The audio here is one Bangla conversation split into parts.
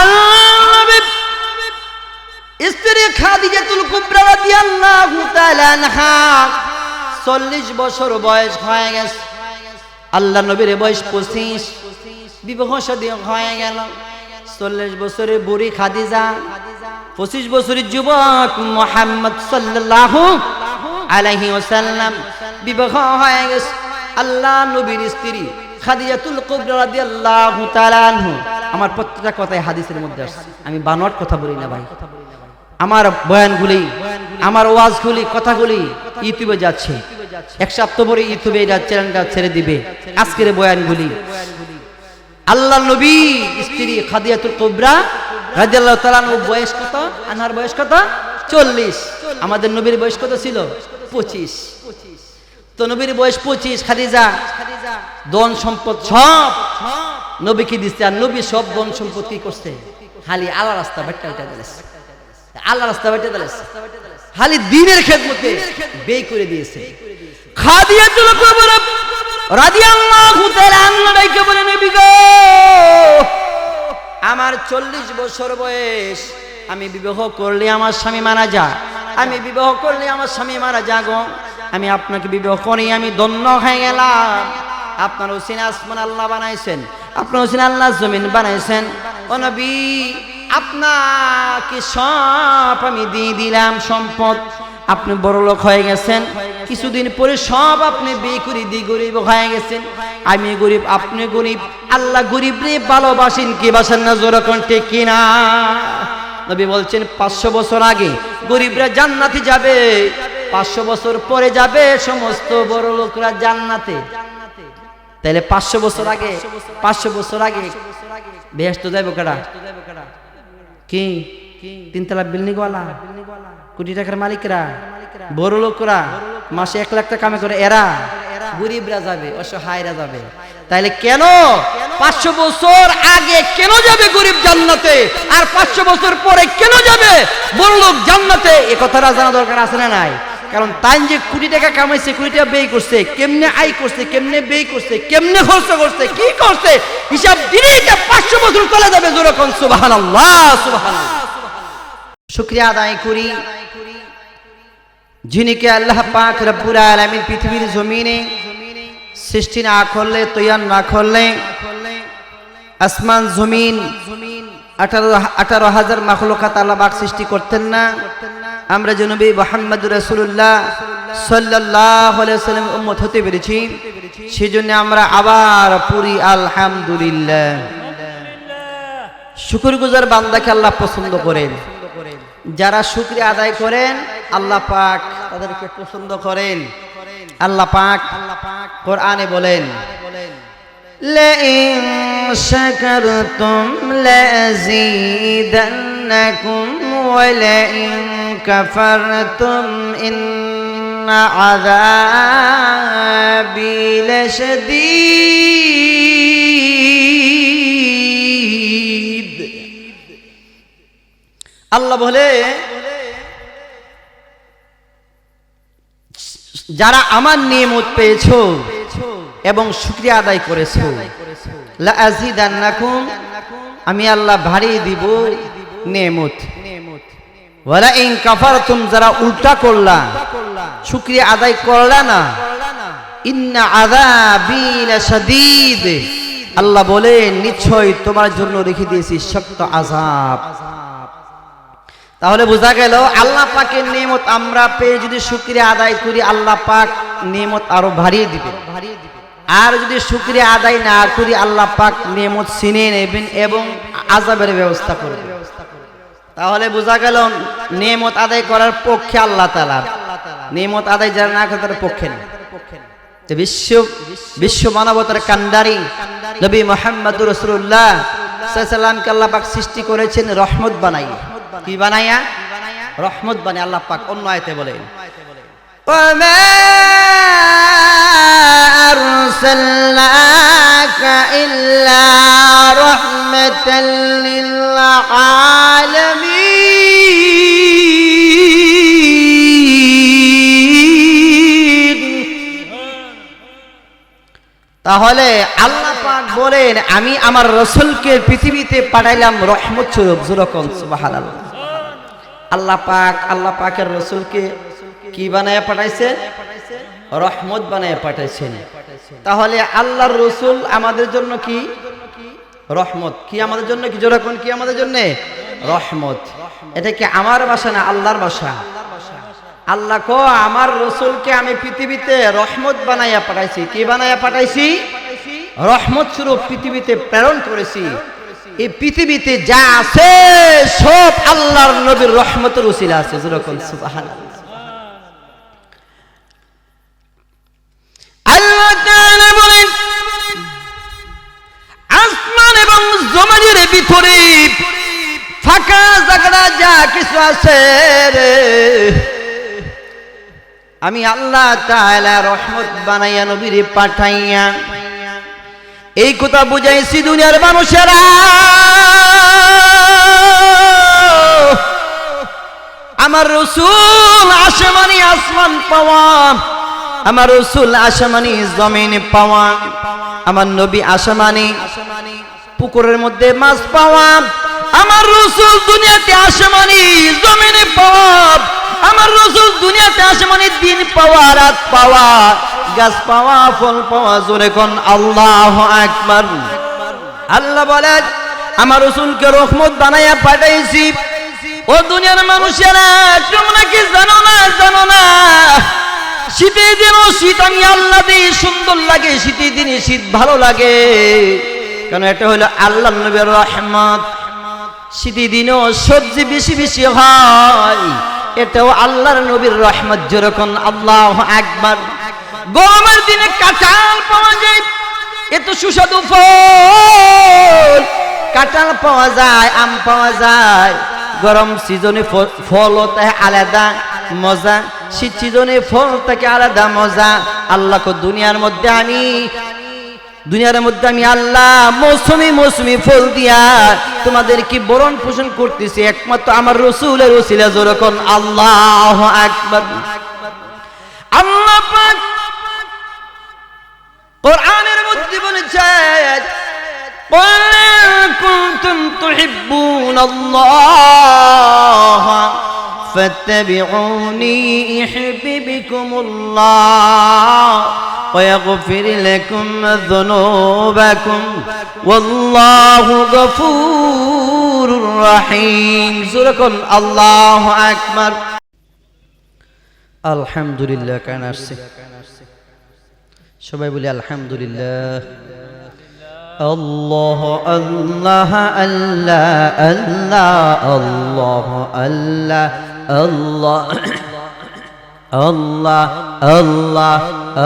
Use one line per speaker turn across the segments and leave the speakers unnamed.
আল্লাহর স্ত্রী খাদিজাতুল কুবরা রাদিয়াল্লাহু তাআলা আনহা 40 বছর বয়স হয়ে গেছে। আল্লাহ নবীর বয়স 25, বিবাহ শাদী হয়ে গেল। 40 বছরের বুড়ি খাদিজা, 25 বছরের যুবক মুহাম্মদ সাল্লাল্লাহু আলাইহি ওয়াসাল্লাম বিবাহ হয়ে গেছে। আল্লাহ নবীর স্ত্রী খাদিজাতুল কুবরা রাদিয়াল্লাহু তাআলা আনহা, আমার প্রত্যেকটা কথাই হাদিসের মধ্যে আছে, আমি বানোয়াট কথা বলি না ভাই। আমার বয়ানগুলি, আমার ওয়াজগুলি, কথাগুলি ইউটিউবে যাচ্ছে। এক সপ্তাহ পরে ইউটিউবে এটা চ্যানেলটা ছেড়ে দিবে আজকের বয়ানগুলি। আল্লাহ নবী স্ত্রী খাদিজাতুল কুবরা রাদিয়াল্লাহু তাআলা আনহা বয়স কত? আনহার বয়স কত? 40। আমাদের নবীর বয়স কত ছিল? 25। তো নবীর বয়স 25, খাদিজা ধন সম্পদ সব নবীকে দিচ্ছে। আর নবী সব ধন সম্পদ কি করছে? খালি আল্লাহ রাস্তা বেটা দিয়েছে, আল্লাহ রাস্তা বেটা দিয়েছে, খালি দ্বীনের খেদমতে ব্যয় করে দিয়েছে। খাদিজাতুল কুবরা রাদিয়াল্লাহু তাআলা আনহা ডাইকে বলে, নবী গো, আমার 40 বছর বয়স, আমি বিবাহ করলে আমার স্বামী মারা যায়, আমি বিবাহ করলে আমার স্বামী মারা যাগো, আমি আপনাকে বিবাহ করি, আমি ধন্য হয়ে গেলাম। আপনার ওসিনা আসমান আল্লাহ বানাইছেন, আপনার ওসিনা আল্লাহ জমিন বানাইছেন। ও নবী, আপনাকে সব আমি দিয়ে দিলাম সম্পদ, আপনি বড় লোক হয়ে গেছেন, কিছুদিন পরে সব আপনি বিয়ে করে দিয়ে গরিব হয়ে গেছেন। আমি গরিব, আপনি গরিব, আল্লাহ গরিব রে ভালোবাসেন কি বাসেন না? জোর কণ্ঠে কিনা? নবী বলছেন 500 বছর আগে গরিবরা জান্নাতে যাবে, 500 বছর পরে যাবে সমস্ত বড় লোকরা জান্নাতে। তাহলে 500 বছর আগে, 500 বছর আগে বেহেশতে যাইব কারা? কি 3 তলা বিল্ডিং ওয়ালা, কোটি টাকার মালিকরা, বড় লোকরা, মাসে 1 লাখ টাকা কামে করে এরা, গরিবরা যাবে, অসহায়রা যাবে। তাইলে কেন 500 বছর আগে কেন যাবে গরিব জান্নাতে, আর 500 বছর পরে কেন যাবে বড় লোক জান্নাতে? এ কথাটা জানা দরকার আছে না নাই? কারণ তাই যে কোটি টাকা কামাইছে, কোটি টাকা ব্যয় করছে, কেমনে আয় করছে, কেমনে ব্যয় করছে, কেমনে খরচ করছে, কি করছে, হিসাব দিলেই 500 বছর চলে যাবে। যেরকম সুবহানাল্লাহ, সুবহানাল্লাহ। শুকরিয়া আদায় করি যিনিকে আল্লাহ পাক রব্বুল আলামিন পৃথিবীর জমিনে সৃষ্টি না করলে, তৈয়ার না করলে আসমান জমিন 18,000 মাখলুকাত আল্লাহ পাক সৃষ্টি করতেন না। আমরা যে নবী মুহাম্মদুর রাসূলুল্লাহ সাল্লাল্লাহু আলাইহি ওয়াসাল্লাম উম্মত হতে পেরেছি, সেজন্য আমরা আবার পড়ি আলহামদুলিল্লাহ। শুকরগুজার বান্দাকে আল্লাহ পছন্দ করেন, যারা শুকরিয়া আদায় করেন আল্লাহ পাক তাদেরকে পছন্দ করেন। আল্লাহ পাক কোরআনে বলেন, লাইন শাকারতুম লাযীদান্নাকুম ওয়া লাইন কাফারতুম ইন্না আযাবি লাশাদীদ। আল্লাহ বলে, যারা আমার নিয়ামত পেয়েছো এবং শুকরিয়া আদায় করেছো, লা আযীদান্নাকুম, আমি আল্লাহ বাড়িয়ে দিব নিয়ামত। ওয়ালা ইন কাফারতুম, যারা উল্টা করলা, শুকরিয়া আদায় করলা না, ইন্না আযাবি লাশাদীদ, আল্লাহ বলে নিশ্চয় তোমার জন্য রেখে দিয়েছি শক্ত আযাব। তাহলে বোঝা গেল আল্লাহ পাকের নিয়ামত আমরা পেয়ে যদি শুকরিয়া আদায় করি, আল্লাহ পাক নিয়ামত আরো বাড়িয়ে দিবেন। আর যদি শুকরিয়া আদায় না করি, আল্লাহ পাক নিয়ামত ছিনিয়ে নেবেন এবং আযাবের ব্যবস্থা করবেন। তাহলে বোঝা গেল নিয়ামত আদায় করার পক্ষে আল্লাহ তাআলা, নিয়ামত আদায় যারা না করে তার পক্ষে না। বিশ্ব মানবতার কান্ডারি নবী মুহাম্মদুর রাসূলুল্লাহ সাল্লাল্লাহু আলাইহি ওয়াসাল্লামকে আল্লাহ পাক সৃষ্টি করেছেন রহমত বানাইয়া। কি বানাইয়া? রহমত বানাইয়া। আল্লাহ পাক অন্য আয়াতে বলেন, ওয়ামা আরসালনাকা ইল্লা রাহমাতাল লিল আলামিন। তাহলে আল্লাহ পাক বলেন আমি আমার রাসূলকে পৃথিবীতে পাঠাইলাম রহমত স্বরূপ। যেরকম সুবহানাল্লাহ। আল্লাহ পাকের রাসূলকে কি বানায় পাঠাইছেন? রহমত বানায় পাঠাইছেন। তাহলে আল্লাহর রাসূল আমাদের জন্য কি রহমত? কি আমাদের জন্য কি? যেরকম কি আমাদের জন্য রহমত। এটা কি আমার ভাষা না আল্লাহর ভাষা? আল্লাহ কো আমার রাসূলকে আমি পৃথিবীতে রহমত বানাইয়া পাঠাইছি। কি বানাইয়া পাঠাইছি? রহমত স্বরূপ পৃথিবীতে প্রেরণ করেছি। এই পৃথিবীতে যা আছে সব আল্লাহর নবীর রহমতের উসিলা আছে। যেরকম সুবহানাল্লাহ। আল্লাহ তাআলা বলেন আসমান এবং জমিনের ভিতরে ফাঁকা জায়গা যা কিছু আছে রে, আমি আল্লাহ তাআলা রহমত বানাইয়া নবীরে পাঠাইয়া এই কথা বুঝাইছি দুনিয়ার মানুষেরা। আমার রাসূল আসমানি আসমান পাওয়া, আমার রাসূল আসমানি জমিনে পাওয়া, আমার নবী আসমানি পুকুরের মধ্যে মাছ পাওয়া, আমার রাসূল দুনিয়াতে আসমানি জমিনে পাওয়া, আমার রাসূল দুনিয়াতে আসমানি দিন পাওয়া, রাত পাওয়া, গাছ পাওয়া, ফল পাওয়া। জোরে কোন আল্লাহু আকবার। আল্লাহ বলেন আমার রাসূলকে রহমত বানাইয়া পাঠাইছি। ও দুনিয়ার মানুষেরা তোমরা কি জানো না? জানো না শীতের দিনও শীত আমি আল্লাহ দিই সুন্দর লাগে, শীতের দিনে শীত ভালো লাগে, কারণ এটা হলো আল্লাহ নবীর রহমত। শীতের দিনেও সবজি বেশি বেশি হয়, এটাও আল্লাহর নবীর রহমত। যেরকম আল্লাহু আকবার। গরমের দিনে কাঁঠাল পাওয়া যায়, এত সুস্বাদু ফল, কাঁঠাল পাওয়া যায়, আম পাওয়া যায়। গরম সিজনে ফল তাই আলাদা মজা, শীত সিজনে ফল থেকে আলাদা মজা। আল্লাহকে দুনিয়ার মধ্যে আমি আল্লাহ মৌসুমি ফল দিয়া তোমাদের কি বরণ পোষণ করতেছি একমাত্র আমার রাসূলের ওসিলা। যেরকম আল্লাহু আকবার। আল্লাহ পাক কোরআনের মধ্যে বলেছেন قُلْ إِن كُنتُمْ تُحِبُّونَ اللَّهَ فَاتَّبِعُونِي يُحْبِبْكُمُ اللَّهُ وَيَغْفِرْ لَكُمْ ذُنُوبَكُمْ وَاللَّهُ غَفُورٌ رَحِيمٌ। সুরকুন আল্লাহু আকবার। আলহামদুলিল্লাহ। কান আসছে সবাই বলি আলহামদুলিল্লাহ। আল্লাহ আল্লাহ আল্লাহ আল্লাহ আল্লাহ আল্লাহ আল্লাহ আল্লাহ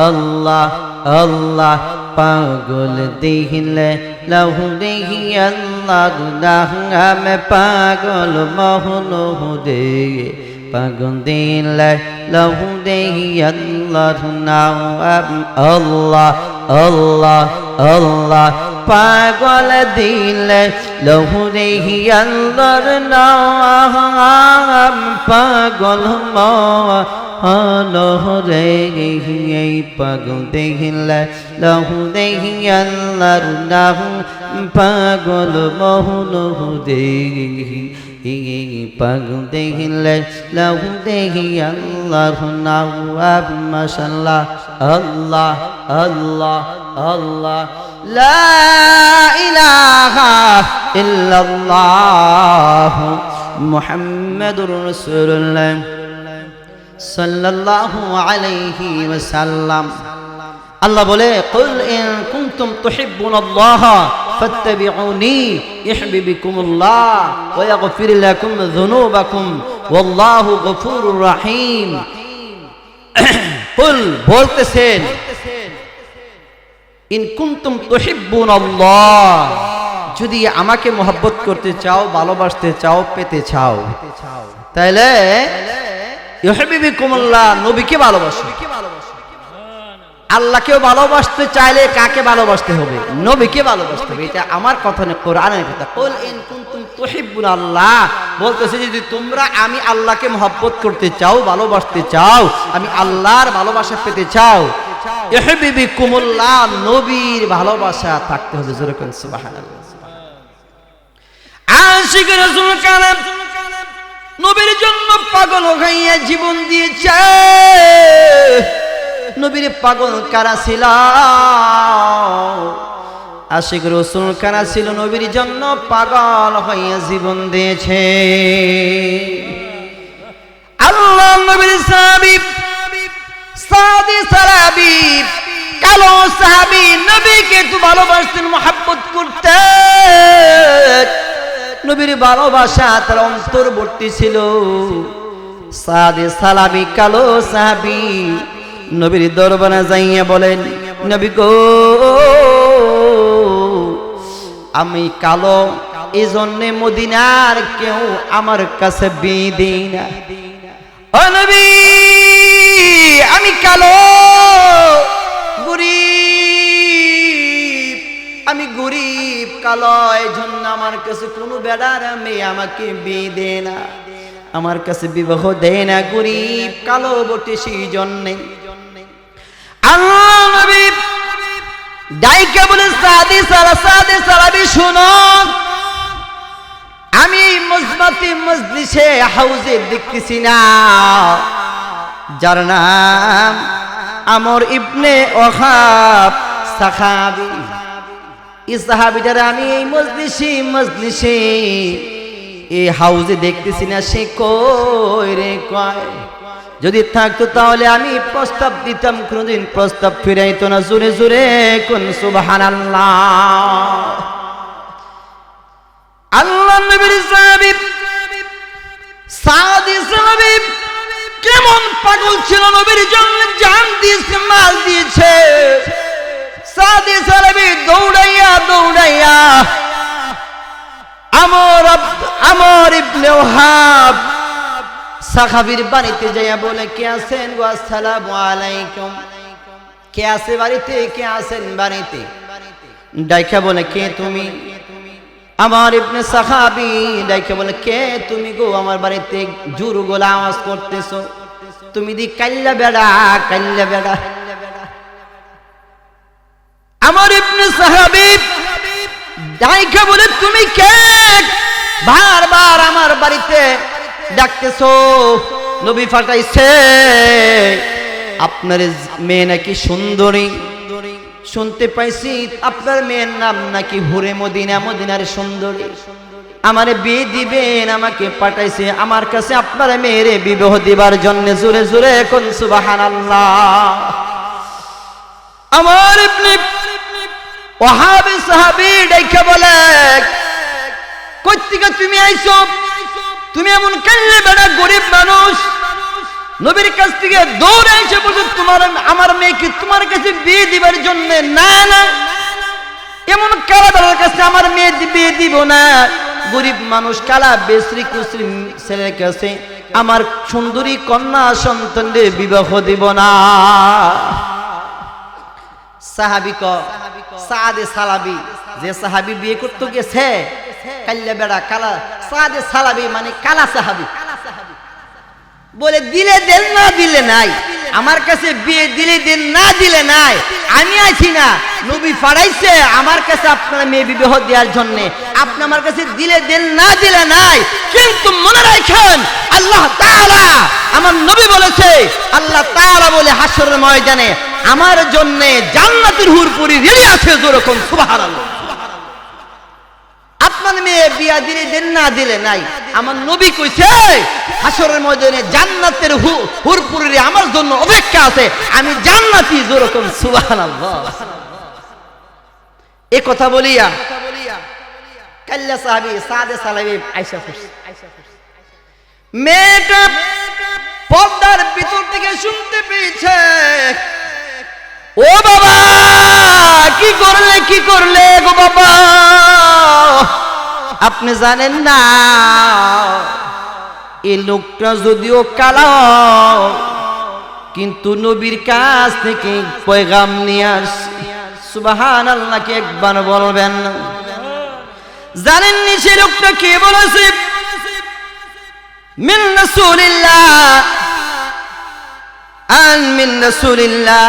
আল্লাহ আল্লাহ পাগল দিলে লহু দেহি আল্লাহ দাহমে পাগল মোহন দে পাগল দিলে লহু দেহি আল্লাহ নাম আল্লাহ আল্লাহ আল্লাহ পাগল দিলে লহু দেহি আল্লাহর নাম পাগল রে পাগল দেখিলে লহু দেহি আল্লাহর নাম পাগল মোহন দেহি পাগল দেখিলে লহু দেহি আল্লাহর নাম। মাশাআল্লাহ। আল্লাহ আল্লাহ আল্লাহ লা ইলাহা ইল্লাল্লাহ মুহাম্মাদুর রাসূলুল্লাহ সাল্লাল্লাহু আলাইহি ওয়াসাল্লাম। আল্লাহ বলে কুল ইন কুনতুম তুহিব্বুনাল্লাহ ফাত্তাবিউনি ইউহিব্বুকুমুল্লাহ ওয়া ইয়াগফির লাকুম যুনুবাকুম ওয়াল্লাহু গফুরুর রহিম। কুল বলতেছেন ইন কুনতুম তুহিব্বুনাল্লাহ, যদি আমাকে মহব্বত করতে চাও, ভালোবাসতে চাও, পেতে চাও, তাহলে ইউহিব্বুকুমুল্লাহ নবীকে ভালোবাসো। আল্লাহকেও ভালোবাসতে চাইলে কাকে ভালোবাসতে হবে? নবীকে ভালোবাসতে হবে। এটা আমার কথা না, কোরআনের কথা। কুল ইন কুনতুম তুহিব্বুনাল্লাহ বলতেছে যদি তোমরা আমি আল্লাহকে মহব্বত করতে চাও, ভালোবাসতে চাও, আমি আল্লাহর ভালোবাসা পেতে চাও, ইউহিব্বুকুমুল্লাহ, নবীর ভালোবাসা থাকতে হবে। জোরে কোন সুবহানাল্লাহ। আশিক রাসূল কারা নবীর জন্য পাগল হইয়া জীবন দিয়েছে। নবীর পাগল কারা ছিল? আশিক রাসূল কারা ছিল নবীর জন্য পাগল হইয়া জীবন দিয়েছে? আল্লাহ নবীর সাহাবী সাদি সাহাবী, কালো সাহাবী নবীকে তো ভালোবাসতেন, মহব্বত করতেন। নবীর ভালোবাসা তার অন্তর্বর্তী ছিল। সাদি সালাবি কালো সাহাবী নবীর দরবারে যাইয়া বলেন, নবী গো, আমি কালো, এই জন্য মদিনার কেউ আমার কাছে বিয়ে দেয় না। ও নবী, আমি কালো, গরিব, আমি গরিব কালো, এই জন্য আমার কাছে কোনো বেড়ার মেয়ে আমাকে বিয়ে দেয় না, আমার কাছে বিবাহ দেয় না, গরিব কালো বটে সেই জন্যে। আল্লাহ নবী ডাইকা বলে, সাদি সালাবি শুনো, আমি এই মজমাতি মজলিসে হাউজে দেখতেছি না, যার নাম আমর ইবনে ওয়াহাব সাহাবী। এই সাহাবীটারে আমি এই মজলিসে এই হাউজে দেখতেছি না, সে কই রে কয়? যদি থাকতো তাহলে আমি প্রস্তাব দিতাম, কোনদিন প্রস্তাব ফিরাইতো না। জোরে জোরে কোন সুবহানাল্লাহ। আল্লাহ নবীর সাহাবী সাদি সাহাবী কেমন পাগল ছিল, নবীর জন্য জান দিয়েছে, মাল দিয়েছে। সাদি সাহাবী দৌড়াইয়া আমর ইবনে ওয়াহাব সাহাবীর বাড়িতে যাইয়া বলে, কে আছেন গো? আসসালামু আলাইকুম। কে আছে বাড়িতে? কে আছেন বাড়িতে? ডাইকা বলে, কে তুমি? আমার ইবনে সাহাবী ডাইকা বলে, কে তুমি গো? আমার বাড়িতে জোর গলা আওয়াজ করতেছো, তুমি দি কাল্লা বেড়া। আমার ইবনে সাহাবী ডাইকা বলে, তুমি কে? বারবার আমার বাড়িতে ডাকতেছো, নবী ফাটাইছে, আপনার মেয়ে নাকি সুন্দরী, শুনতে পাইছি আপনার মেয়ের নাম নাকি হুরে মদিনা, মদিনার সুন্দরী, আমারে বিয়ে দিবেন, আমাকে পাঠাইছে আমার কাছে আপনার মেয়েরে বিবাহ দিবার জন্য। জোরে জোরে কোন সুবহানাল্লাহ। আমার ইবনে ওয়াহাব সাহাবী ডাইকা বলে, কই থেকে তুমি আইছো? তুমি এমন কাল্লে বেড়া গরিব মানুষ, নবীর কাছ থেকে দৌড়ে এসে বলছো আমার মেয়েকে তোমার কাছে বিয়ে দিবার জন্য। না না, এমন কালা বেড়ার কাছে আমার মেয়ে বিয়ে দিব না। গরিব মানুষ কালা বেসরি কুসরি ছেলের কাছে আমার সুন্দরী কন্যা সন্তানদের বিবাহ দিব না। সাহাবী সাদে সালাবি, যে সাহাবী বিয়ে করতে গেছে কাল্লা বেড়া কালা, সাদে সালাবি মানে কালা সাহাবী, বলে দিলে দেন, না দিলে নাই, আমার কাছে বিয়ে দিলে দেন, না দিলে নাই, আমি আছি না, নবী ফাড়াইছে আমার কাছে আপনার মেয়ে বিবাহ দেওয়ার জন্য, আপনি আমার কাছে দিলে দেন, না দিলে নাই। কিন্তু মনে রাখেন, আল্লাহ তাআলা আমার নবী বলেছে, আল্লাহ তাআলা বলে হাসরের ময়দানে আমার জন্য জান্নাতের হুরপুরি রেডি আছে। যেরকম সুবহানাল্লাহ। আপনার মেয়ে বিয়া দিলে দেন, না দিলে নাই, আমার নবী কইছে হাসরের ময়দানে জান্নাতের হুরপুরি আমার জন্য অপেক্ষা আছে, আমি জান্নাতি। যেরকম সুবহানাল্লাহ। এই কথা বলিয়া কাল্লা সাহাবী সাদে সালাবি আয়েশা খুশি। মেয়েটা পর্দার ভিতর থেকে শুনতে পেয়েছে, ও বাবা কি করলে গো বাবা, আপনি জানেন না এই লোকটা যদিও কালো কিন্তু নবীর কাছ থেকে পয়গাম নিয়ে আসে। সুবহানাল্লাহ, কি একবার বলবেন? জানেননি সে লোকটা কে বলেছে? মিন রাসূলিল্লাহ, আন মিন রাসূলিল্লাহ,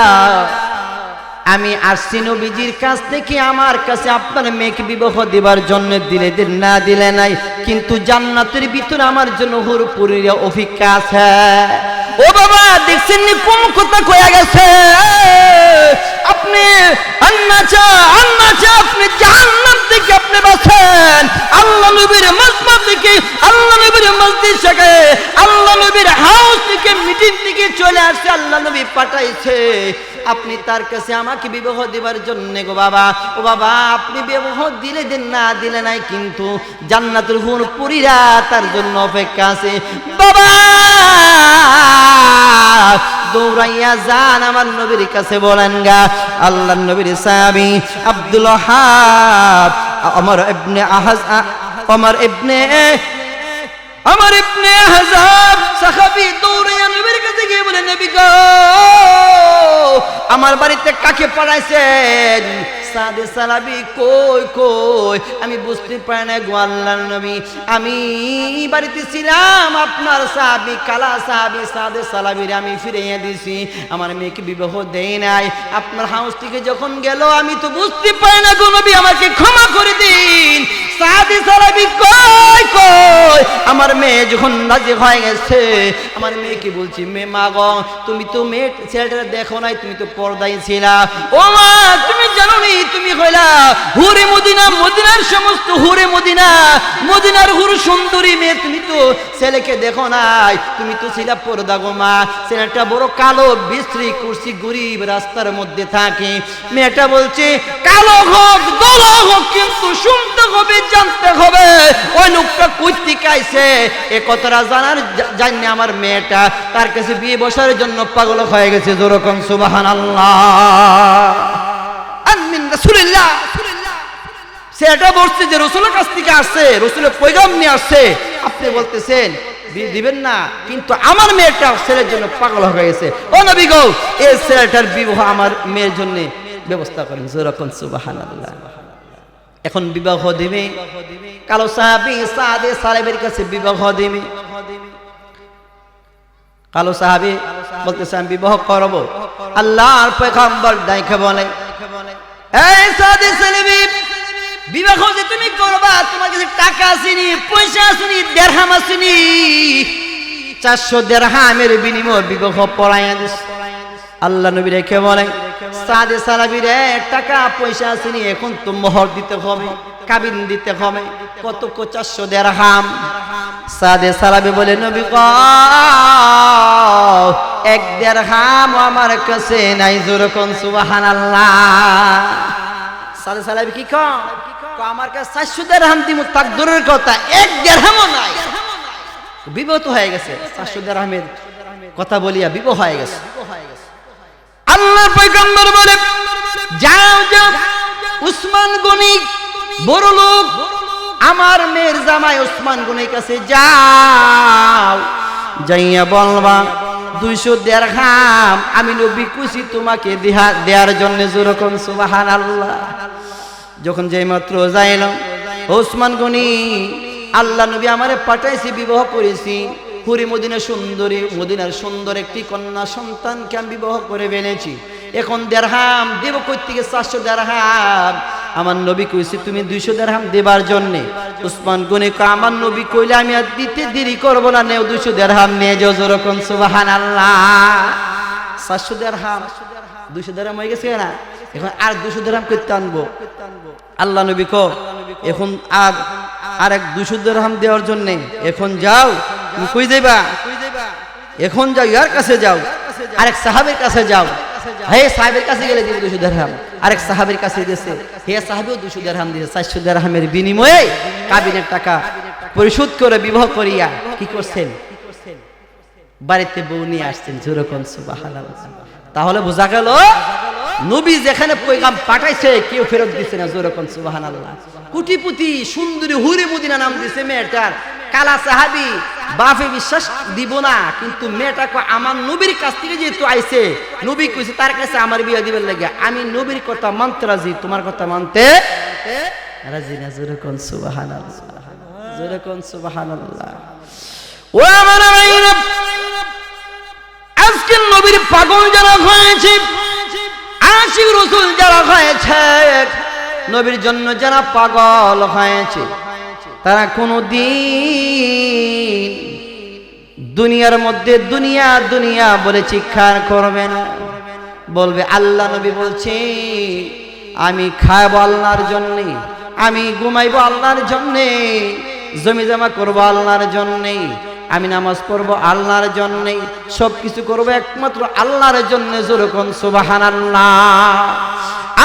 আমি আসছি নবীজির কাছ থেকে আমার কাছে আপনার মেয়েকে বিবাহ দেবার জন্য দিলে দিন না দিলে নাই, কিন্তু জান্নাতের ভিতরে আমার জন্য হুরপুরিরা অপেক্ষা আছে। ও বাবা দেখছেন নি কোন কথা কয়া গেছে? আপনি আন্নাচা আপনি জান্নাত থেকে আপনি বাঁচেন, আল্লাহ নবীর মসজিদ থেকে, আল্লাহ নবীর মসজিদ থেকে, আল্লাহ নবীর হাউস থেকে, মিটিং থেকে চলে আসছে, আল্লাহ নবী পাঠাইছে আপনি তার কাছে আমাকে বিবাহ দেবার জন্য গো বাবা। ও বাবা আপনি বিবাহ দিলে দিন না দিলে নাই, কিন্তু জান্নাতুল হুরপুরিরা তার জন্য অপেক্ষা আছে। বাবা দৌড়াইয়া যান আমার নবীর কাছে বলেন গা। আল্লাহ নবীর সাহাবী আব্দুল ওয়াহাব আমার ইবনে আহজাব সাহাবী দৌড়াইয়া নবীর কাছে গিয়ে বলে, নবী গো আমার বাড়িতে কাকে পাঠাইছেন? সাদে সালাবি কই কই আমি বুঝতে পারি না গো আল্লাহর নবী, আমি বাড়িতে ছিলাম, আপনার সাহাবী কালা সাহাবী সাদে সালাবির আমি ফিরিয়ে দিছি, আমার মেয়েকে বিবাহ দেই নাই। আপনার হাউস থেকে যখন গেল আমি তো বুঝতে পারি না গো নবী, আমাকে ক্ষমা করে দিন। সাদে সালাবি কই কই আমার মেয়ে যখন রাজি হয়ে গেছে, আমার মেয়েকে বলছি, মেয়ে মা গো তুমি তো মেয়ে ছেলেটা দেখো নাই, তুমি তো পর্দায় ছিলা। ও মা তুমি জানো নি তুমি হইলা হুরে মদিনা, মদিনার সমস্ত হুরে মদিনা, মদিনার হুর সুন্দরী মেয়ে, তুমি তো ছেলেকে দেখো নাই, তুমি তো ছিলা পর্দা গো মা। ছেলেটা বড় কালো বিশ্রী কুর্সি গরিব রাস্তার মধ্যে থাকে। মেয়েটা বলছে কালো হোক দোলা হোক, কিন্তু শুনতে হবে জানতে হবে ওই লোকটা কই থেকে আইছে। এ কথাটা জানার জানি আমার মেয়েটা তার কাছে বিয়ে বসার জন্য পাগল হয়ে গেছে। যেরকম সুবহানাল্লাহ আমিন রাসূলুল্লাহ। সেটা বলছে যে রাসূলের কাছ থেকে আসছে, রাসূলের পয়গাম নিয়ে আসছে, আপনি বলতেছেন বিয়ে দিবেন না, কিন্তু আমার মেয়েটা ছেলের জন্য পাগল হয়ে গেছে। ও নবী গো এই ছেলেটার বিবাহ আমার মেয়ের জন্য ব্যবস্থা করেন। যেরকম সুবহানাল্লাহ। এখন বিবাহ দিবে, কালো সাহাবী সাদে সালাবের কাছে বিবাহ দিবে। কালো সাহাবী বলতেছে আমি বিবাহ করব। আল্লাহর পয়গম্বর ডাইকে বলে, এই সাদে সালাবী বিবাহ যে তুমি করবা, তোমার কাছে টাকা আসেনি, পয়সা আসেনি, দিরহাম আসেনি, 400 দিরহামের বিনিময়ে বিবাহ পড়াইয়া দিস। আল্লাহ নবী রেখে বলে, সাদে সালাবী রে টাকা পয়সা আসেনি, এখন তো মোহর দিতে হবে, কাবিন দিতে হবে। কত? 400 দিরহাম। সাদে সালাবী বলে, নবী গো 1 দিরহাম আমার কাছে নাই। যেরকম সুবহানাল্লাহ। সাদে সালাবী কি কয়? আমার কাছে 400 দিরহাম দিব, তাক দূরের কথা 1 দিরহামও নাই। বিবাহ তো হয়ে গেছে, 400 দিরহামের কথা বলিয়া বিবাহ হয়ে গেছে। আল্লাহর পয়গম্বর বলে, যাও যাও উসমান গনি বড় লোক, আমার মেয়ের জামাই উসমান গনির কাছে যাও, যাইয়া বলবা 200 দিরহাম আমি নবী কইছি তোমাকে দেওয়ার জন্য। যেরকম সুবহানাল্লাহ। যখন যেই মাত্র যাইলাম, উসমান গনি আল্লাহ নবী আমারে পাঠাইছি, বিবাহ করেছি, হুরি মদিনা সুন্দরী, মদিনার সুন্দর একটি কন্যা সন্তানকে আমি বিবাহ করে ফেলেছি। এখন দিরহাম দেব কই থেকে? 400 দিরহাম। আমার নবী কইছে তুমি 200 দিরহাম দেবার জন্য। উসমান গনি কয় আমার নবী কইলে আমি আর দিতে দেরি করব না, নেও 200 দিরহাম নিয়ে যাও। যেরকম সুবহানাল্লাহ। 400 দিরহাম 200 দিরহাম হয়ে গেছে না, এখন আর 200 দিরহাম করতে আনবো। আল্লাহ নবী কয় এখন আর এক 200 দিরহাম দেওয়ার জন্য এখন যাও, তুমি কই যাইবা? এখন যাও, ইয়ার কাছে যাও, আরেক সাহাবীর কাছে যাও। হে সাহাবীর কাছে গেলে দিবে 200 দিরহাম, আরেক সাহাবীর কাছে গেছে, হে সাহাবীও 200 দিরহাম দিয়েছে। 400 দিরহামের বিনিময়ে কাবিনের টাকা পরিশোধ করে বিবাহ করিয়া কি করছেন? বাড়িতে বউ নিয়ে আসছেন। যেরকম সুবহানাল্লাহ। তাহলে বোঝা গেল নবী যেখানে পয়গাম পাঠাইছে কেউ ফেরত দিচ্ছে না। যেরকম সুবহানাল্লাহ। কোটিপতি সুন্দরী হুরে মদিনা নাম দিছে মেয়েটার। কালা সাহাবী বাপে বিশ্বাস দিব না, কিন্তু মেয়েটা আমার নবীর কাছ থেকে যেহেতু আইছে, নবী কইছে তার কাছে আমার বিয়ে দিবেন লাগে, আমি নবীর কথা মানতে রাজি, তোমার কথা মানতে রাজি না। যেরকম সুবহানাল্লাহ। যেরকম সুবহানাল্লাহ। ও আমার ভাইরা, আজকে নবীর পাগল যারা হয়েছে, আশিক রাসূল যারা হয়েছে, নবীর জন্য যারা পাগল হয়েছে, তারা কোনোদিন দুনিয়ার মধ্যে দুনিয়া দুনিয়া বলে চিৎকার করবে না, বলবে আল্লাহ নবী বলছে আমি খাবো আল্লাহর জন্যে, আমি ঘুমাইবো আল্লাহর জন্যে, জমি জমা করবো আল্লাহর জন্যে, আমি নামাজ পড়বো আল্লাহর জন্যে, সব কিছু করবো একমাত্র আল্লাহর জন্য। যেরকম সুবহানাল্লাহ।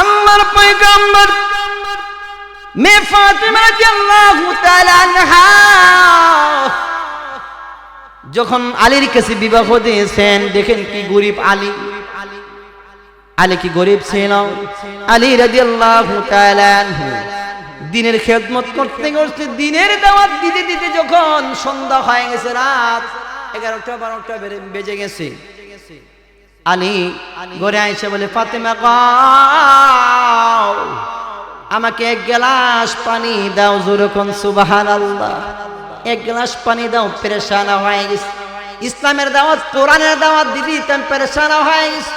আল্লাহর পয়গম্বর মে ফাতিমা রাদিয়াল্লাহু তাআলা আনহা যখন আলীর কাছে বিবাহ দিয়েছেন, দেখেন কি গরিব আলী, আলী কি গরিব ছিল? আলী রাদিয়াল্লাহু তাআলা আনহু দিনের খেদমত করতে করতে, দিনের দাওয়াত দিতে দিতে যখন সন্ধ্যা হয়ে গেছে, রাত 11টা 12টা বেজে গেছে, আলী ঘরে আইসা বলে ফাতেমা গাও আমাকে এক গ্লাস পানি দাও। যেরকম সুবহানাল্লাহ। এক গ্লাস পানি দাও, পেরেশান হয়ে গেছে। ইসলামের দাওয়াত, কোরআনের দাওয়াত দিদি তেম পেরেশান হয়ে গেছে।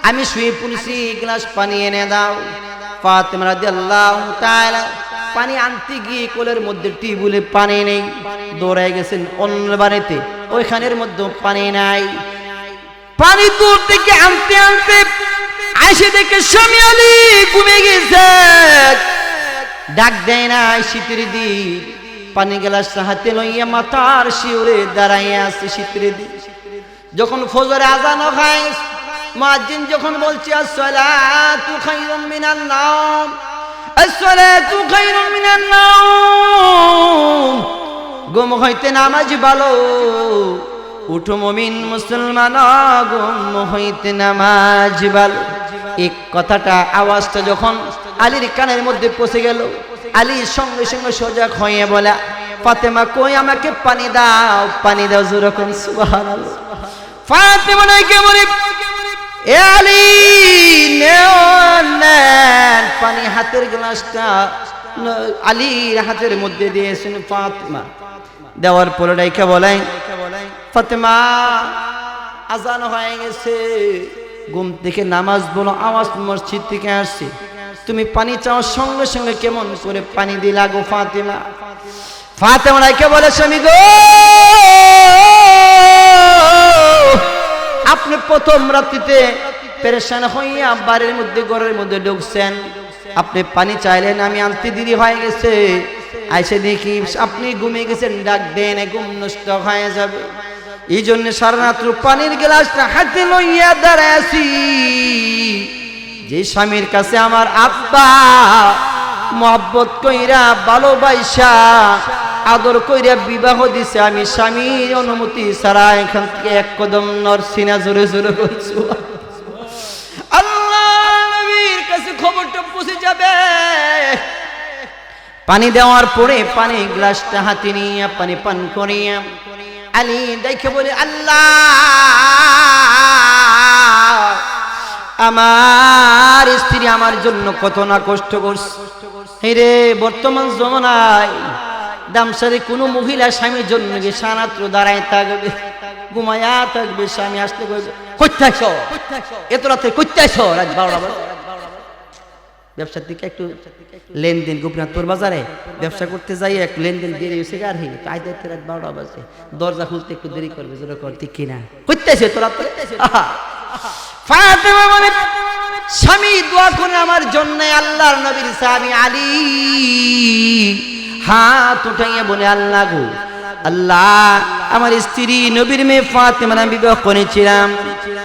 আমি শুয়ে পড়ছি, গ্লাস পানি এনে দাও। ফাতেমা রাদিয়াল্লাহু তাআলা পানি আনতে গিয়ে কোলের মধ্যে টিবুলে পানি নেই, দৌড়ায় গেছেন অন্য বাড়িতে, ওইখানের মধ্যে পানি নাই। পানি দূর থেকে আনতে আনতে আইসে দেখে স্বামী আলী ঘুমিয়ে গেছে, ডাক দেয় না। শীতের দিন পানি গ্লাস হাতে লইয়া মাথার শিওরে দাঁড়াইয়া আছে শীতের দিন। যখন ফজরে আজান হয়, মুয়াজ্জিন যখন বলছে আসসালাতু খায়রুম মিনান নাওম, আসসালাতু খায়রুম মিনান নাওম, ঘুম হইতে নামাজ ভালো, উঠো মুমিন মুসলমান, ঘুম হইতে নামাজ ভালো। এই কথাটা, আওয়াজটা যখন আলীর কানের মধ্যে পৌঁছে গেল, আলী সঙ্গে সঙ্গে সজাগ হয়ে বলে ফাতেমা কই, আমাকে পানি দাও, পানি দাও। যেরকম সুবহানাল্লাহ। ফাতেমা নাকি বলে এ আলী নেন পানি। হাতের গ্লাসটা আলীর হাতের মধ্যে দিয়েছেন ফাতেমা। দেওয়ার পরে ডাইকা বলেন ফাতেমা আজান হয়ে গেছে, ঘুম থেকে নামাজ বলো, আওয়াজ মসজিদ থেকে আসছে, তুমি পানি চাওয়ার সঙ্গে সঙ্গে কেমন করে পানি দিলা গো ফাতেমা? ফাতেমা রাইকে বলে স্বামী গো, আপনি প্রথম রাত্রিতে পেরেশান হইয়া বাড়ির মধ্যে ঘরের মধ্যে ঢুকছেন, আপনি পানি চাইলেন, আমি আনতে দেরি হয়ে গেছে, আইসে দেখি আপনি ঘুমিয়ে গেছেন, ডাক দেন, ঘুম নষ্ট হয়ে যাবে। এই জন্য সারা রাত্র পানির গ্লাসটা হাতে লইয়া দাঁড়ায় আছি। যে স্বামীর কাছে আমার আব্বা মহব্বত কইরা, ভালোবাসা, আদর কইরা বিবাহ দিছে, আমি স্বামীর অনুমতি ছাড়া এখান থেকে এক কদম নড়ছি না। জোরে জোরে বলছো আল্লাহ নবীর কাছে খবরটা পৌঁছে যাবে। পানি দেওয়ার পরে পানি গ্লাসটা হাতে নিয়ে পানি পান করিয়া আলী দেখে বলে আল্লাহ, আমার স্ত্রী আমার জন্য কত না কষ্ট করছে। রে বর্তমান জমানায় দামসারে কোনো মহিলা স্বামীর জন্য গিয়ে সারাত্র দাঁড়ায় থাকবে, ঘুমায়া থাকবে, স্বামী আসতে করবে কইতাছ এত রাতে কইতাছ রাত 12টা বাজে। ব্যবসার দিকে একটু লেনদেন, গোপীনাথপুর বাজারে ব্যবসা করতে যাই একটু লেনদেন দেরি হয়েছে, আর হি কায়দা রাত 12টা বাজে, দরজা খুলতে একটু দেরি করবে, যেটা করতে কিনা কইতাছে তোরা। ফাতেমা বলে স্বামী দোয়া করে আমার জন্য, আল্লাহর নবীর স্বামী আলী হাত উঠাইয়া বলে আল্লাহ গো, আল্লাহ আমার স্ত্রী নবীর মেয়ে ফাতেমা আমি বিবাহ করেছিলাম,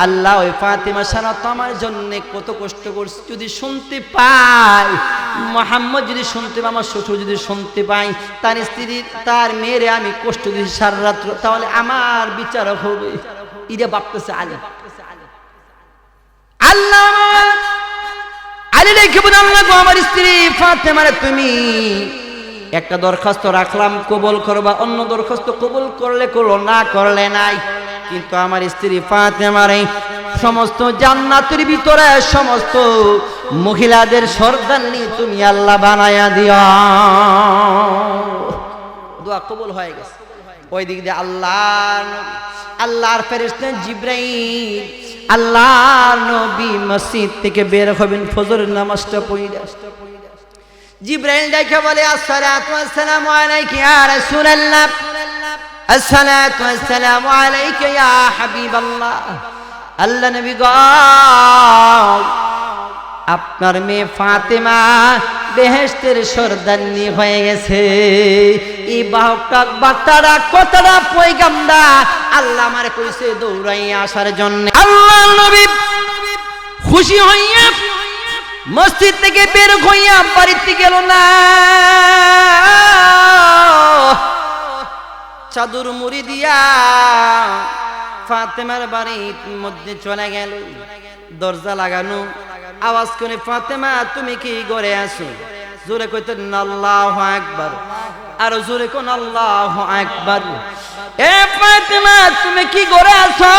আল্লাহ ওই ফাতেমা সারা তো আমার জন্য কত কষ্ট করছে, যদি শুনতে পাই, মুহাম্মদ যদি শুনতে পাই, আমার শ্বশুর যদি শুনতে পাই, তার স্ত্রী তার মেয়েরে আমি কষ্ট দিয়েছি সারা রাত্র, তাহলে আমার বিচার হবে। ইরে ভাবতেছে আলী, আল্লাহ আলী রেখে বলে আল্লাহ গো, আমার স্ত্রী ফাতেমারে তুমি একটা দরখাস্ত রাখলাম, কবুল করবা, অন্য দরখাস্ত কবুল করলে করো, না করলে নাই, কিন্তু আমার স্ত্রী ফাতেমার এই সমস্ত জান্নাতের ভিতরে সমস্ত মহিলাদের সর্দারনি তুমি আল্লাহ বানায়া দিও। দোয়া কবুল হয়ে গেছে। ওই দিক দিয়ে আল্লাহর ফেরেশতা জিবরাইল আল্লাহ নবী মসজিদ থেকে বের হবেন ফজরের নামাজটা পড়িয়া জিবরাইল ডাকে বলে আসসালাতু ওয়াসসালামু আলাইকা ইয়া রাসূলুল্লাহ আসসালাতু ওয়াসসালামু আলাইকা ইয়া হাবিবাল্লাহ আল্লাহ নবী গো আপনার মেয়ে ফাতেমা বেহেশতের সর্দারনি হয়ে গেছে এই বাহকটা বার্তাটা কতটা পয়গামদা আল্লাহ আমারে কইছে দৌড়াইয়া আসার জন্য আল্লাহ নবী খুশি হইয়া মসজিদ থেকে বের হইয়া বাড়িতে গেল না চাদর মুড়ি দিয়া ফাতেমার বাড়ির মধ্যে চলে গেল দরজা লাগানো আওয়াজ করে ফাতেমা তুমি কি ঘরে আছো জোরে কইতেন আল্লাহু আকবার আর জোরে কোন আল্লাহু আকবার এ ফাতেমা তুমি কি ঘরে আছো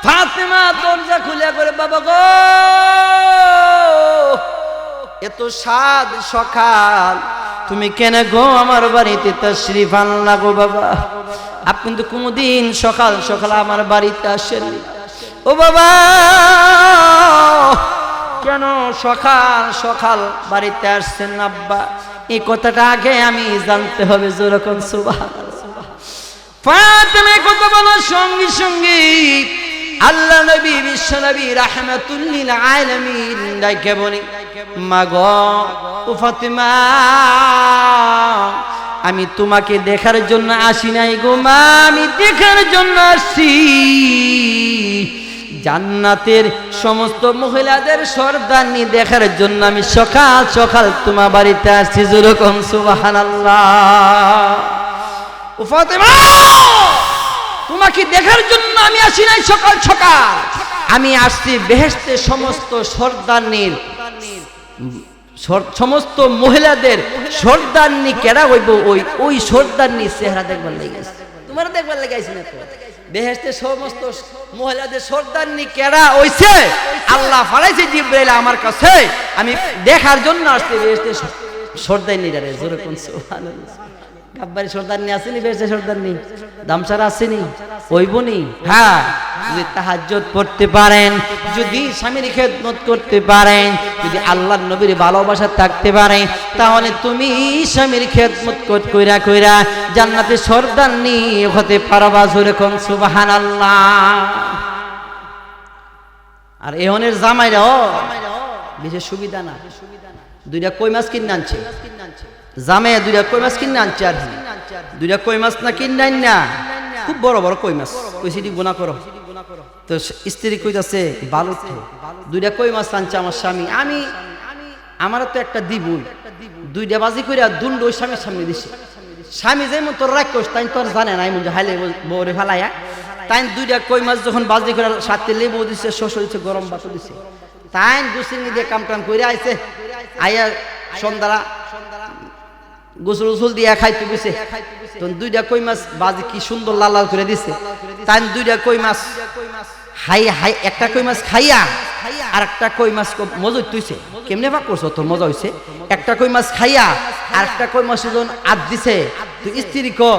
ফাতেমা দরজা খুলে করে বাবা গো এত সাদ সকাল তুমি কেন গো আমার বাড়িতে তাশরীফ আনলা গো বাবা আপনি তো কোনদিন সকাল সকাল আমার বাড়িতে আসেন ও বাবা কেন সকাল সকাল বাড়িতে আসছেন আব্বা এই কথাটা আগে আমি জানতে হবে যেরকম সুবহানাল্লাহ ফাতেমা কথা বলার সঙ্গে সঙ্গে আল্লাহ নবী বিশ্ব নবী রাহমাতুল লিল আলামিন ডাকে বলে মা গো ও ফাতেমা আমি তোমাকে দেখার জন্য আসি নাই গো মা আমি দেখার জন্য আসি জান্নাতের সমস্ত মহিলাদের সর্দারনি দেখার জন্য আমি সকাল সকাল তোমার বাড়িতে আসছি যেরকম সুবহানাল্লাহ ও ফাতেমা তোমাকে দেখার জন্য আমি আসি নাই সকাল সকাল আমি আসছি বেহেশতের সমস্ত সর্দারনির সমস্ত মহিলাদের সর্দারনি কেডা হইব ওই সর্দারনি চেহারা দেখবার লেগেছে তোমার দেখবার লেগেছে না তো বেহেশতের সমস্ত মহিলাদের সর্দারনি কেডা হইছে আল্লাহ ফারাইছে জিবরাইল আমার কাছে আমি দেখার জন্য আসছি বেহেশতের সর্দারনিরা রে জোরে কোন সুবহানাল্লাহ গাব্বারি সর্দারনি আসেনি বেহেশতের সর্দারনি দামসারা আসেনি হইবনি হ্যাঁ যদি তাহাজ্জুদ পড়তে পারেন যদি স্বামীর খেদমত করতে পারেন যদি আল্লাহর নবীর ভালোবাসা থাকতে পারে তাহলে তুমি স্বামীর খেদমত কইরা কইরা জান্নাতের সর্দারনি হতে পারবা জোরে কোন সুবহানাল্লাহ আর এহনের জামাইরাও বিশেষ সুবিধা না দুইটা কই মাছ কিনে আনছে জামাই দুইটা কই মাছ কিনে আনছে আর দুইটা কই মাছ না কিনে আন না খুব বড় বড় কই মাছ কইছিটি গুনাহ করো তো স্ত্রী কইতাছে ভালো তো দুইটা কই মাছ আনছে আমার স্বামী আমি আমারও তো একটা দিবুই দুইটা বাজি কইরা দুন্ড ওই স্বামীর সামনে দিছে স্বামী যেমন তোর রাগ করিস তাই তোর জানে না এমন যে হাইলে বউরে ফালাইয়া তাই দুইটা কই মাছ যখন বাজি করে সাথে লেবু দিছে শসা দিছে গরম ভাত দিছে তাই গোসল দিয়ে কাম টাম করে আইছে আইয়া সন্ধ্যারা গোসল উসল দিয়া খাইতে গেছে তখন দুইটা কই মাছ বাজি কি সুন্দর লাল লাল করে দিছে তাই দুইটা কই মাছ হাই হাই একটা কই মাছ খাইয়া আর একটা কই মাছ মজা তুইছে কেমনে ভাগ করছো তোর মজা হইছে একটা কই মাছ খাইয়া আর একটা কই মাছ যখন আদ দিছে তুই স্ত্রী কো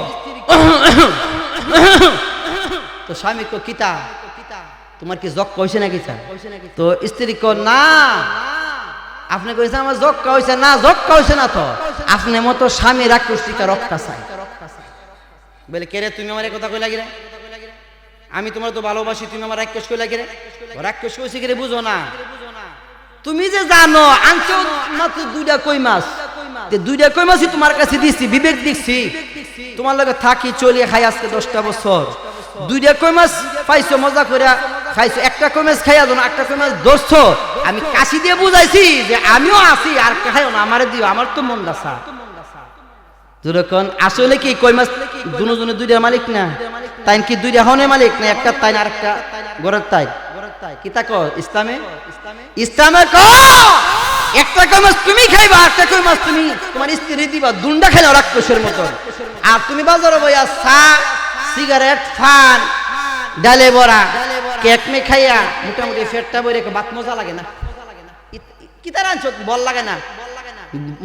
তো স্বামী কো কিতা তোমার কি জক কইছে নাকি তো স্ত্রী কো না আপনি কইছে আমার জক্কা হইছে না জক্কা হইছে না তো আপনি মতো স্বামী রাক্ষসিকা রক্ষা চাই বলে কে রে তুমি আমার কথা কই লাগিরে আমি তোমার তো ভালোবাসি তুমি আমার রাক্ষস কই লাগিরে রাক্ষস কইছে কি রে বুঝো না তুমি যে জানো আনছো মাত্র দুইটা কই মাছ তে দুইটা কই মাছই তোমার কাছে দিছি বিবেক দিছি তোমার লগে থাকি চলি খাই আজকে 10টা বছর দুইটা কই মাছ পাইছো মজা কইরা খাইছো একটা কই মাছ খাইয়া দাও একটা কই মাছ দোস্তো আমি কাশি দিয়ে বুঝাইছি যে আমিও আছি আর খাইও না আমারে দিও আমার তো মন দাসা যখন আসলে কি কই মাছ দুজনে দুইটা মালিক না তাই কি দুইটা হনে মালিক না একটা তাই আর একটা গরের তাই কি তা কো ইসলামে কো একটা কই মাছ তুমি খাইবা একটা কই মাছ তুমি তোমার স্ত্রী দিবা দুন্ডা খাইলা রাক্ষসের মতো আর তুমি বাজারে বইয়া চা সিগারেট ফান ডালে বড়া কেক মে খাইয়া মোটামুটি ফেটটা বইরে বাত মজা লাগে না কি তার আনছো বল লাগে না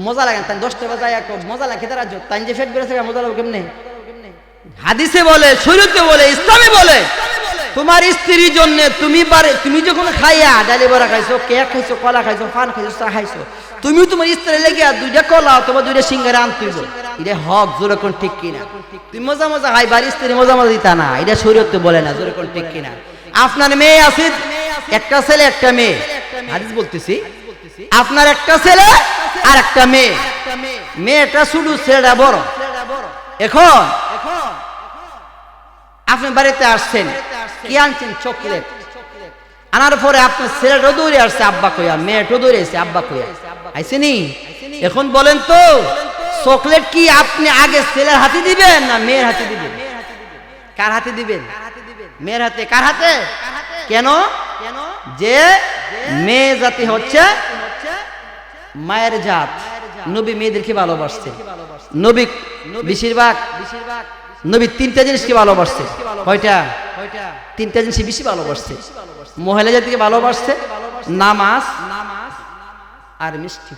মজা লাগে না তাই 10টা বাজায় মজা লাগে তার আনছো তাই যে ফেট বেড়েছে মজা লাগে কেমনে হাদিসে বলে শরীয়তে বলে ইসলামে বলে তোমার স্ত্রীর জন্য তুমি যখন খাইয়া ডালি বড়া খাইছো, কেক খাইছো, কলা খাইছো, পান খাইছো, চা খাইছো, তুমি তোমার স্ত্রী লেগে দুইটা কলা অথবা দুইটা সিঙ্গারা আনতেইব, এটা হক, জোরে কোন ঠিক কিনা? তুমি মজা মজা খাইবার, স্ত্রী মজা মজা দিতা না, এটা শরীয়ত তো বলে না, জোরে কোন ঠিক কিনা? আপনার মেয়ে আছে, একটা ছেলে একটা মেয়ে, হাদিস বলতেছি, আপনার একটা ছেলে আর একটা মেয়ে, মেয়েটা শুধু ছেলেটা বড়। এখন আপনি বাড়িতে আসছেন, কি আনছেন? চকলেট। আনার পরে আপনার ছেলেটা দৌড়ে আসছে আব্বা কইয়া, মেয়েটা দৌড়ে আসছে আব্বা কইয়া, আইসেনি? এখন বলেন তো, চকলেট কি আপনি আগে ছেলের হাতে দিবেন না মেয়ের হাতে দিবেন? কার হাতে দিবেন? মেয়ের হাতে। কার হাতে? কেন? যে মেয়ে জাতি হচ্ছে মায়ের জাত। নবী মেয়েদেরকে ভালোবাসছে, নবী বেশিরভাগ নবী তিনটা জিনিসকে ভালোবাসছে। কয়টা? তিনটা জিনিস বেশি ভালোবাসছে। মহিলা জাতিকে ভালোবাসছে, নামাজ আর মিষ্টি।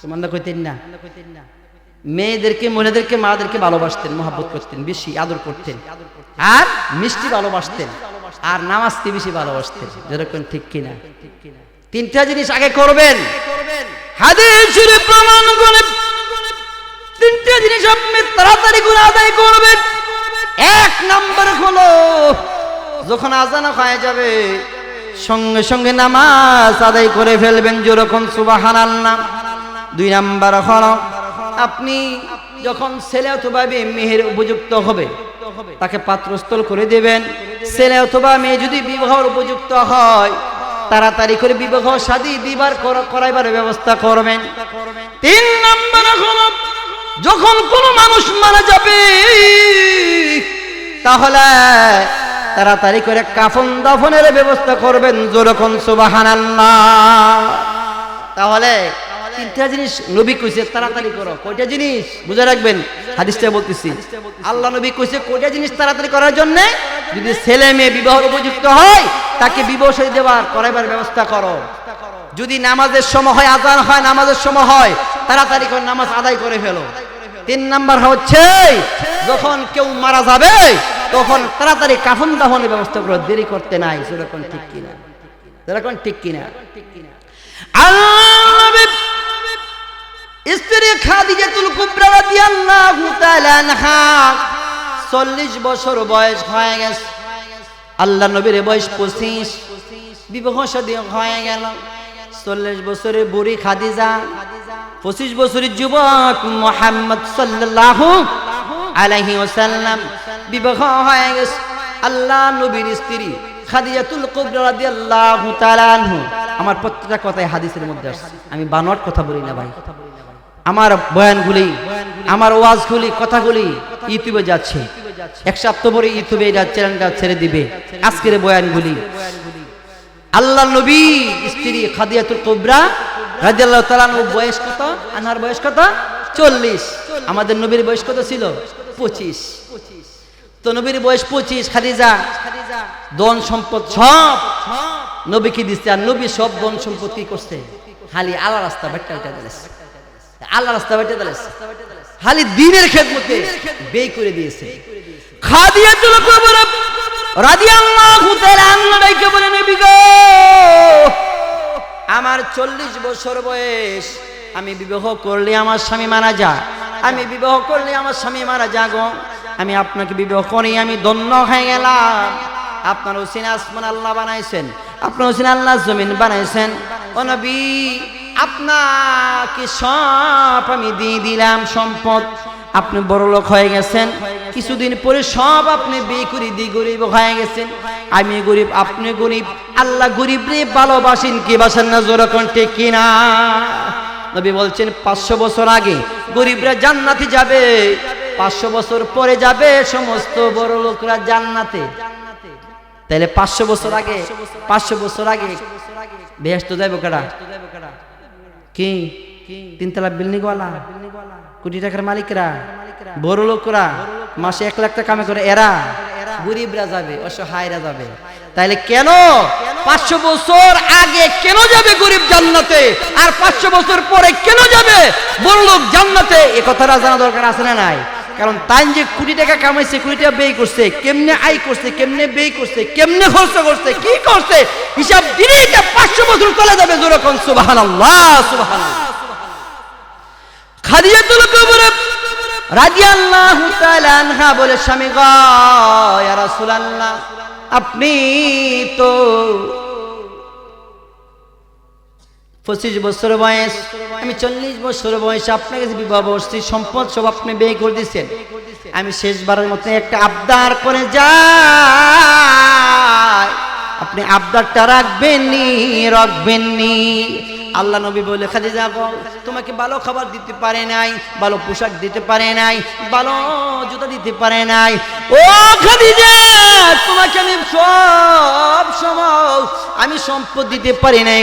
তোমরা কইতেন না? মেয়েদেরকে, মহিলাদেরকে, মাদেরকে ভালোবাসতেন, মহব্বত করতেন, বেশি আদর করতেন, আর মিষ্টি ভালোবাসতেন, আর নামাজকে বেশি ভালোবাসতেন। যেরকম ঠিক কিনা? তিনটা জিনিস আগে করবেন। হাদিসে প্রমাণ করে তিনটা জিনিস আপনি তাড়াতাড়ি করে আদায় করবেন। এক নাম্বার হলো, যখন আজান হয়ে যাবে সঙ্গে সঙ্গে নামাজ আদায় করে ফেলবেন, যেরকম সুবহানাল্লাহ। দুই নাম্বার হলো, আপনি যখন ছেলে অথবা মেয়ের উপযুক্ত হবে তাকে পাত্রস্থল করে দেবেন। ছেলে অথবা মেয়ে যদি বিবাহের উপযুক্ত হয় তাড়াতাড়ি করে বিবাহ শাদী দিবার করাইবার ব্যবস্থা করবেন। তিন নাম্বার হলো, যখন কোনো মানুষ মারা যাবে তাহলে তাড়াতাড়ি করে কাফন দাফনের ব্যবস্থা করবেন, যেরকম সুবহানাল্লাহ। তাহলে তিনটা জিনিস নবী কইছে তাড়াতাড়ি করো। কয়টা জিনিস বুঝে রাখবেন, হাদিসটা বলতেছি। আল্লাহ নবী কইছে কয়টা জিনিস তাড়াতাড়ি করার জন্য? যদি ছেলে মেয়ে বিবাহের উপযুক্ত হয় তাকে বিবাহ শাদী দেওয়ার করাইবার ব্যবস্থা করো। যদি নামাজের সময় হয়, আজান হয়, নামাজের সময় হয়, তাড়াতাড়ি করে নামাজ আদায় করে ফেলো। তিন নাম্বার হচ্ছে, যখন কেউ মারা যাবে তখন তাড়াতাড়ি কাফন দাফনের ব্যবস্থা করো, দেরি করতে নাই। যেরকম ঠিক কিনা? যেরকম ঠিক কিনা? আল্লাহ নবী স্ত্রী খাদিজাতুল কুবরা রাদিয়াল্লাহু তাআলা আনহা 40 বছর বয়স হয়ে গেছে। আল্লাহ নবীর বয়স 25, বিবাহ শাদী হয়ে গেল। 40 বছরের বুড়ি খাদিজা, 25 বছরের যুবক মুহাম্মদ সাল্লাল্লাহু আলাইহি ওয়াসাল্লাম বিবাহ হয়ে গেছে। আল্লাহ নবীর স্ত্রী খাদিজাতুল কুবরা রাদিয়াল্লাহু তাআলা আনহা, আমার প্রত্যেকটা কথাই হাদিসের মধ্যে আছে, আমি বানোয়াট কথা বলি না ভাই। আমার বয়ানগুলি, আমার ওয়াজগুলি, কথাগুলি ইউটিউবে যাচ্ছে। এক সপ্তাহ পরে ইউটিউবে এটা চ্যানেলটা ছেড়ে দিবে আজকের বয়ানগুলি। আল্লাহ নবী স্ত্রী খাদিজাতুল কুবরা রাদিয়াল্লাহু তাআলা আনহা বয়স কত? আনহার বয়স কত? 40। আমাদের নবীর বয়স কত ছিল? 25। তো নবীর বয়স 25, খাদিজা ধন সম্পদ সব নবীকে দিচ্ছে। আর নবী সব ধন সম্পদ কি করছে? খালি আল্লাহ রাস্তা বেটা দিয়েছে, আল্লাহ রাস্তা বেটা দিয়েছে, খালি দ্বীনের খেদমতে ব্যয় করে দিয়েছে। খাদিজাতুল কুবরা রাদিয়াল্লাহু তাআলা আনহা ডাইকে বলে, নবী গো, আমার 40 বছর বয়স, আমি বিবাহ করলে আমার স্বামী মারা যায়, আমি বিবাহ করলে আমার স্বামী মারা যাগো, আমি আপনাকে বিবাহ করি, আমি ধন্য হয়ে গেলাম। আপনার হোসেন আসমান আল্লাহ বানাইছেন, আপনার হোসেন আল্লাহ জমিন বানাইছেন। ও নবী, আপনাকে সব আমি দিয়ে দিলাম সম্পদ, আপনি বড় লোক হয়ে গেছেন, কিছুদিন পরে সব আপনি বিয়ে করে দিয়ে গরিব হয়ে গেছেন। আমি গরিব, আপনি গরিব, আল্লাহ গরিব রে ভালোবাসেন কি বাসেন না? যেরকম ঠিক কিনা? নবী বলছেন 500 বছর আগে গরিবরা জান্নাতে যাবে, 500 বছর পরে যাবে সমস্ত বড় লোকরা জান্নাতে। তাহলে 500 বছর আগে, 500 বছর আগে বেহেশত যাইব কারা? কি 3 তলা বিল্ডিং ওয়ালা, কোটি টাকার মালিকরা, বড় লোকরা, মাসে 1 লাখ টাকা কামে করে, এরা গরিবরা যাবে, অসহায়রা যাবে। তাইলে কেন 500 বছর আগে কেন যাবে গরিব জান্নাতে, আর 500 বছর পরে কেন যাবে বড় লোক জান্নাতে? এই কথাটা জানা দরকার আছে না নাই? কারণ তাই যে কোটি টাকা কামাইছে, কোটি টাকা ব্যয় করছে, কেমনে আয় করছে, কেমনে ব্যয় করছে, কেমনে খরচ করছে, কি করছে, হিসাব দিলেই 500 বছর চলে যাবে। যেরকম সুবহানাল্লাহ সুবহানাল্লাহ। খাদিজাতুল কুবরা রাদিয়াল্লাহু তাআলা আনহা বলে, স্বামী গো ইয়া রাসূলুল্লাহ, আপনি তো 25 বছর বয়স, আমি 40 বছর বয়স, আপনার কাছে বিবাহ বসছি, সম্পদ সব আপনি ব্যয় করে দিচ্ছেন। আমি শেষবারের মতো একটা আবদার করে যাই, আপনি আবদারটা রাখবেননি। আল্লাহ নবী বলে, খাদিজা গো, তোমাকে ভালো খাবার দিতে পারে নাই, ভালো পোশাক দিতে পারে নাই, ভালো জুতা দিতে পারে নাই। ও খাদিজা, তোমাকে আমি সব সময় আমি সম্পদ দিতে পারি নাই।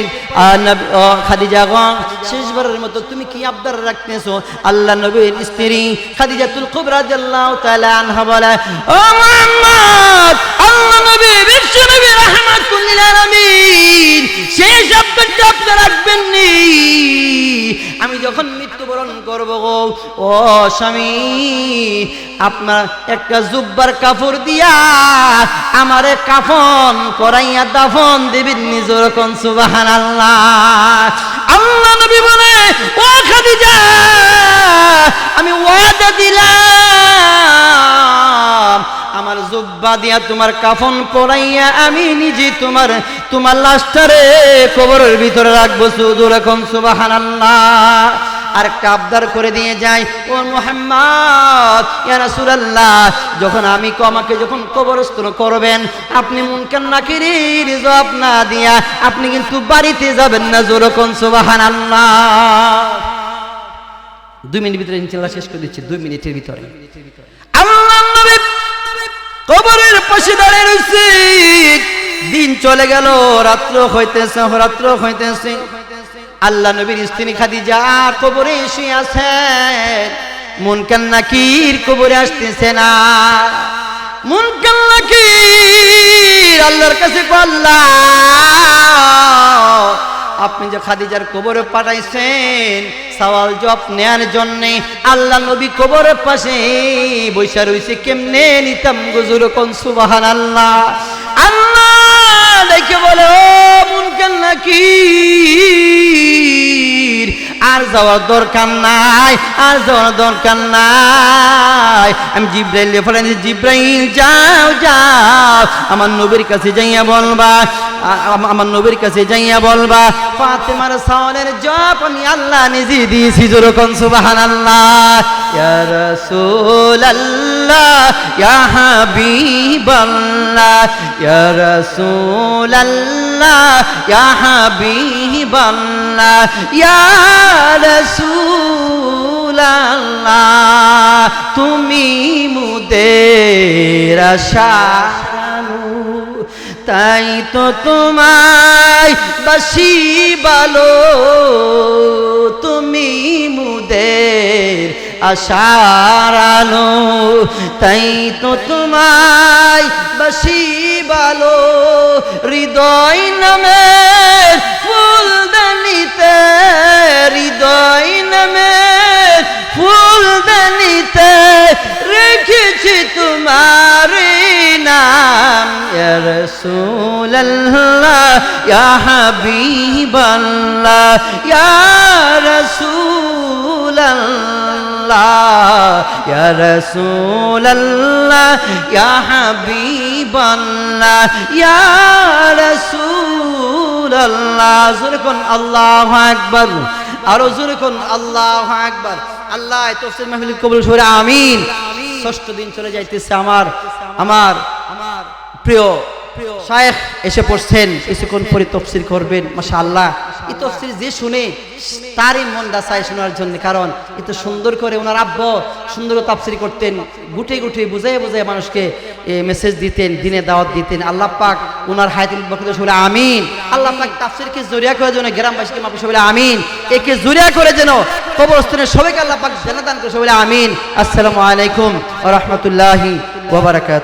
খাদিজা গো, শেষবারের মতো তুমি কি আবদার রাখতেছো? আল্লাহ নবীর স্ত্রী খাদিজাতুল কুবরা রাদিয়াল্লাহু তাআলা আনহা বলে, ও মুহাম্মদ, আল্লাহ নবী বিশ্ব নবী রাহমাতুল লিল আলামিন, শেষ আবদারটা আপনি রাখবেন। আমি যখন মৃত্যুবরণ করব গো, ও স্বামী, আপনার একটা জুব্বার কাপড় দিয়া আমারে কাফন করাইয়া দাফন দিবেন। নিজের কোন সুবহানাল্লাহ। আল্লাহ নবী বলে, ও খাদিজা, আমি ওয়াদা দিলাম, আমার জুব্বা দিয়া তোমার কাফন পরাইয়া আমি নিজে তোমার লাশটারে কবরের ভিতরে রাখবো। সুদুরকম সুবহানাল্লাহ। আর একটা আবদার করে দিয়ে যাই, ও মুহাম্মদ ইয়া রাসূলুল্লাহ, যখন আমাকে যখন কবরস্থ করবেন, আপনি মুনকার নাকিরের জবাব না দিয়া আপনি কিন্তু বাড়িতে যাবেন না। যেরকম সুবহানাল্লাহ। 2 মিনিট ভিতরে ইনশাআল্লাহ শেষ করে দিচ্ছি, 2 মিনিটের ভিতরে। আল্লাহর নবী কবরের পাশে দাঁড়িয়ে রয়েছে, দিন চলে গেল, রাত্র হইতেছে। আল্লাহ নবীর স্ত্রী খাদিজা কবরে শুয়ে আছেন, মুনকার নাকির কবরে আসতেছে না। মুনকার নাকির আল্লাহর কাছে আল্লাহ, আপনি যে খাদিজার কবরে পাঠাইছেন সওয়াল জবাব নেয়ার জন্য, আল্লাহ নবী কবরের পাশে বৈশা রইছে, কেমনে নিতাম গুজুর কোন সুবহানাল্লাহ। আল্লাহ দেখে বলে, ও মুনকার নাকির, আর যাওয়ার দরকার নাই, আমি জিব্রাইল বলেন, জিব্রাইল যাও আমার নবীর কাছে যাইয়া বলবা, ফাতেমার সাওয়ালের জবাব আমি আল্লাহ নিজে দিয়েছি। যেরকম সুবহানাল্লাহ। ইয়া রাসূলুল্লাহ, ইয়া হাবিবাল্লাহ, ইয়া রাসূলুল্লাহ, ইয়া হাবিবাল্লাহ, ইয়া রাসূলুল্লাহ, তুমি মুদের আশানু, তাই তো তোমায় বাসি ভালো, তুমি মুদের আশার আলো, তাই তো তোমায় বাসি ভালো। হৃদয় নামের ফুলদানিতে, হৃদয় নামের ফুলদানিতে রেখেছি তোমার নাম। ইয়া রাসূলুল্লাহ, ইয়া হাবিবাল্লাহ, ইয়া রাসূলুল্লাহ, ইয়া রাসূলুল্লাহ, ইয়া হাবিবাল্লাহ, ইয়া রাসূলুল্লাহ। জোরে কোন আল্লাহু আকবার, আরো জোরে কোন আল্লাহু আকবার। আল্লাহ তাফসীর মাহফিল কবুল করে আমিন। 6ষ্ঠ দিন চলে যাইতেছে, আমার প্রিয় শায়েখ এসে পড়ছেন, কিছুক্ষণ পরে তাফসীর করবেন। মাশাআল্লাহ, এই তাফসীর যে শুনে তারই মনটা চায় শোনার জন্য, কারণ এত সুন্দর করে ওনার আব্বা সুন্দর তাফসীর করতেন, গুটে বুঝাই মানুষকে মেসেজ দিতেন, দিনে দাওয়াত দিতেন। আল্লাহ পাক ওনার হায়াতুল বরকত বলে আমিন। আল্লাহ পাক তাফসীরকে জরিয়া করে যেন গ্রামবাসীকে মাফ করে বলে আমিন। একে জরিয়া করে যেন কবরস্থানের সবাইকে আল্লাহ পাক জান্নাত দান করে বলে আমিন। আসসালামু আলাইকুম ওয়া রাহমাতুল্লাহি ওয়া বারাকাতুহু।